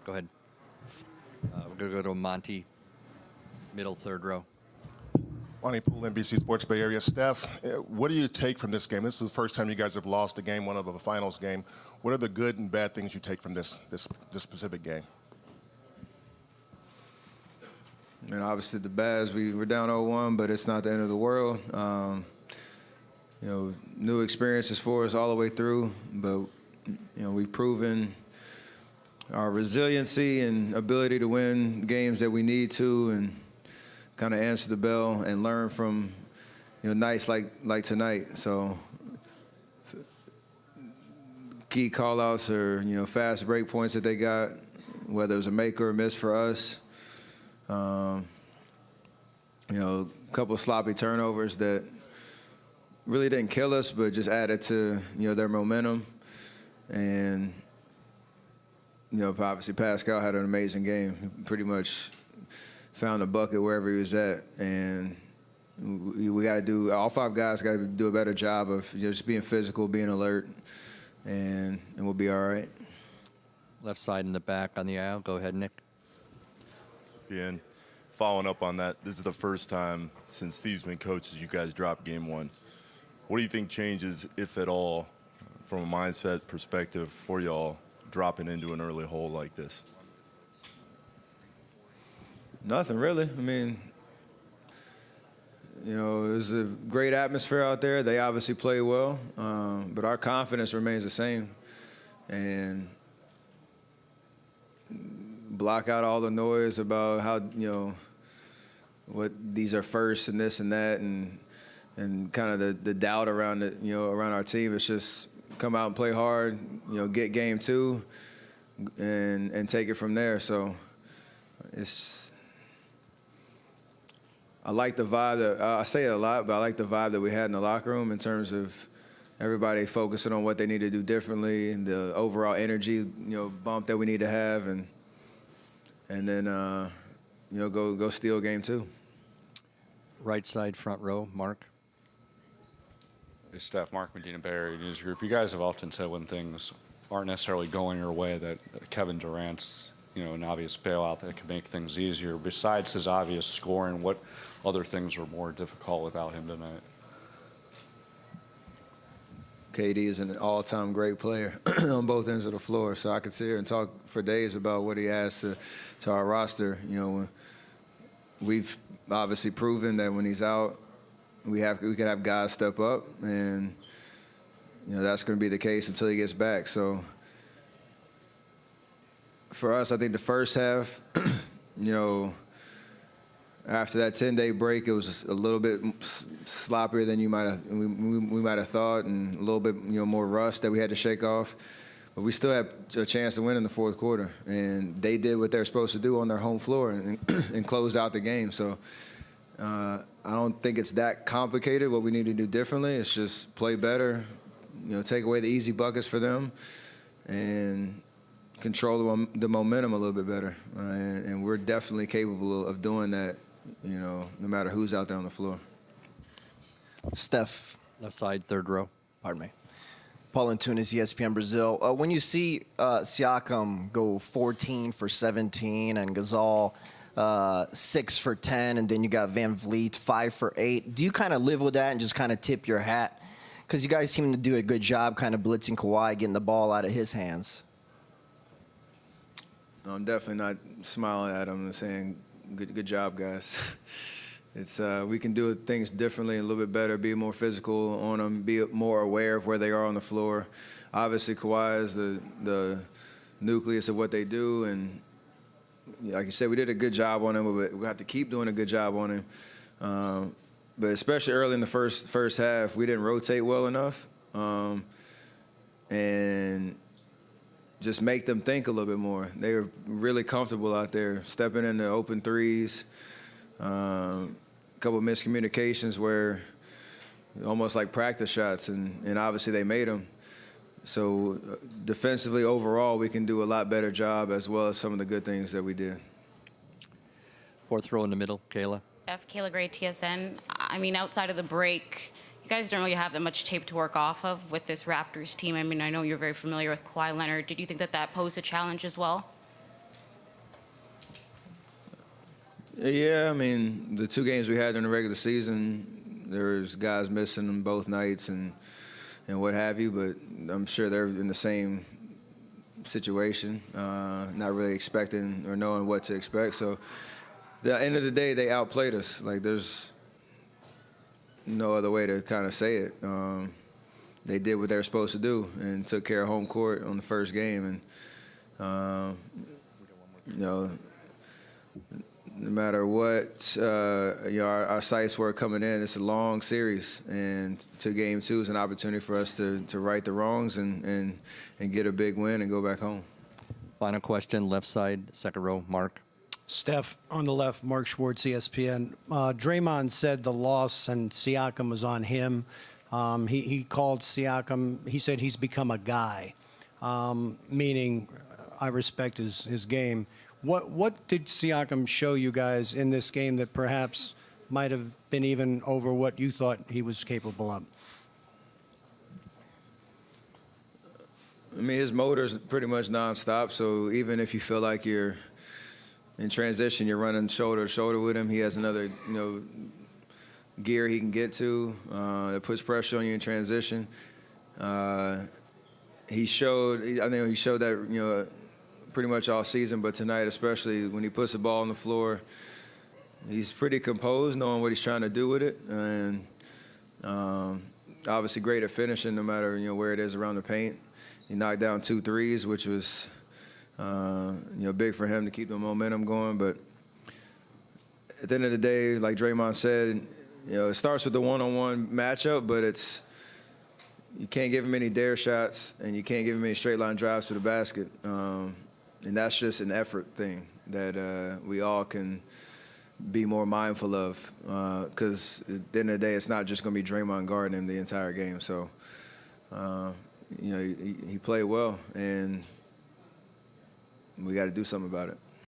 Go ahead. We're going to go to Monty, middle, third row. Monty Poole, NBC Sports Bay Area. Steph, what do you take from this game? This is the first time you guys have lost a game, one of the finals game. What are the good and bad things you take from this specific game? And obviously the bads, we were down 0-1, but it's not the end of the world. You know, new experiences for us all the way through, but you know, we've proven our resiliency and ability to win games that we need to, and kind of answer the bell and learn from, you know, nights like tonight. So key call-outs are, you know, fast break points that they got, whether it was a make or a miss for us. You know, a couple of sloppy turnovers that really didn't kill us, but just added to, you know, their momentum. And, you know, obviously Pascal had an amazing game. He pretty much found a bucket wherever he was at. And we got to do, all five guys got to do a better job of just being physical, being alert, and we'll be all right. Left side in the back on the aisle. Go ahead, Nick. And following up on that, this is the first time since Steve's been coach you guys dropped game one. What do you think changes, if at all, from a mindset perspective for y'all dropping into an early hole like this? Nothing really. I mean, you know, there's a great atmosphere out there. They obviously play well, but our confidence remains the same. And block out all the noise about how, you know, what these are first and this and that, and kind of the doubt around it, you know, around our team. It's just come out and play hard, you know, get game two, and take it from there. So I like the vibe that I say it a lot, but I like the vibe that we had in the locker room in terms of everybody focusing on what they need to do differently, and the overall energy, you know, bump that we need to have, and then you know, go steal game two. Right side, front row, Mark. Hey, Steph, Mark Medina, Bay Area News Group. You guys have often said when things aren't necessarily going your way that Kevin Durant's, you know, an obvious bailout that can make things easier. Besides his obvious scoring, what other things are more difficult without him tonight? KD is an all-time great player on both ends of the floor, so I could sit here and talk for days about what he adds to our roster. You know, we've obviously proven that when he's out, we can have guys step up, and you know that's going to be the case until he gets back. So for us, I think the first half, you know, after that 10-day break, it was a little bit sloppier than we might have thought, and a little bit, you know, more rust that we had to shake off. But we still had a chance to win in the fourth quarter, and they did what they're supposed to do on their home floor and close out the game. So I don't think it's that complicated. What we need to do differently is just play better, you know, take away the easy buckets for them, and control the momentum a little bit better. And we're definitely capable of doing that, you know, no matter who's out there on the floor. Steph. Left side, third row. Pardon me. Paul Antunes, ESPN Brazil. When you see Siakam go 14 for 17 and Gasol 6 for 10, and then you got Van Vliet 5 for 8, do you kind of live with that and just kind of tip your hat? Because you guys seem to do a good job kind of blitzing Kawhi, getting the ball out of his hands. No, I'm definitely not smiling at him and saying, good job, guys. It's we can do things differently and a little bit better, be more physical on them, be more aware of where they are on the floor. Obviously, Kawhi is the nucleus of what they do, and like you said, we did a good job on him, but we have to keep doing a good job on him. But especially early in the first half, we didn't rotate well enough, and just make them think a little bit more. They were really comfortable out there, stepping into open threes. A couple of miscommunications where almost like practice shots, and obviously they made them. So defensively, overall, we can do a lot better job, as well as some of the good things that we did. Fourth row in the middle, Kayla. Steph, Kayla Gray, TSN. I mean, outside of the break, you guys don't really have that much tape to work off of with this Raptors team. I mean, I know you're very familiar with Kawhi Leonard. Did you think that posed a challenge as well? Yeah, I mean, the 2 games we had during the regular season, there was guys missing them both nights and what have you, but I'm sure they're in the same situation, not really expecting or knowing what to expect. So, at the end of the day, they outplayed us. Like, there's no other way to kind of say it. They did what they were supposed to do and took care of home court on the first game. And, you know, no matter what, you know, our sights were coming in. It's a long series, and to Game 2 is an opportunity for us to right the wrongs and get a big win and go back home. Final question, left side, second row, Mark. Steph, on the left, Mark Schwartz, ESPN. Draymond said the loss and Siakam was on him. He called Siakam, he said he's become a guy, meaning I respect his game. What did Siakam show you guys in this game that perhaps might have been even over what you thought he was capable of? I mean, his motor's pretty much nonstop, so even if you feel like you're in transition, you're running shoulder to shoulder with him, he has another, you know, gear he can get to that puts pressure on you in transition. He showed that, you know, pretty much all season, but tonight especially when he puts the ball on the floor, he's pretty composed, knowing what he's trying to do with it, and obviously great at finishing no matter, you know, where it is around the paint. He knocked down 2 threes, which was you know, big for him to keep the momentum going. But at the end of the day, like Draymond said, you know, it starts with the one-on-one matchup, but you can't give him any dare shots, and you can't give him any straight line drives to the basket. And that's just an effort thing that we all can be more mindful of, because at the end of the day, it's not just going to be Draymond guarding him the entire game. So, you know, he played well, and we got to do something about it.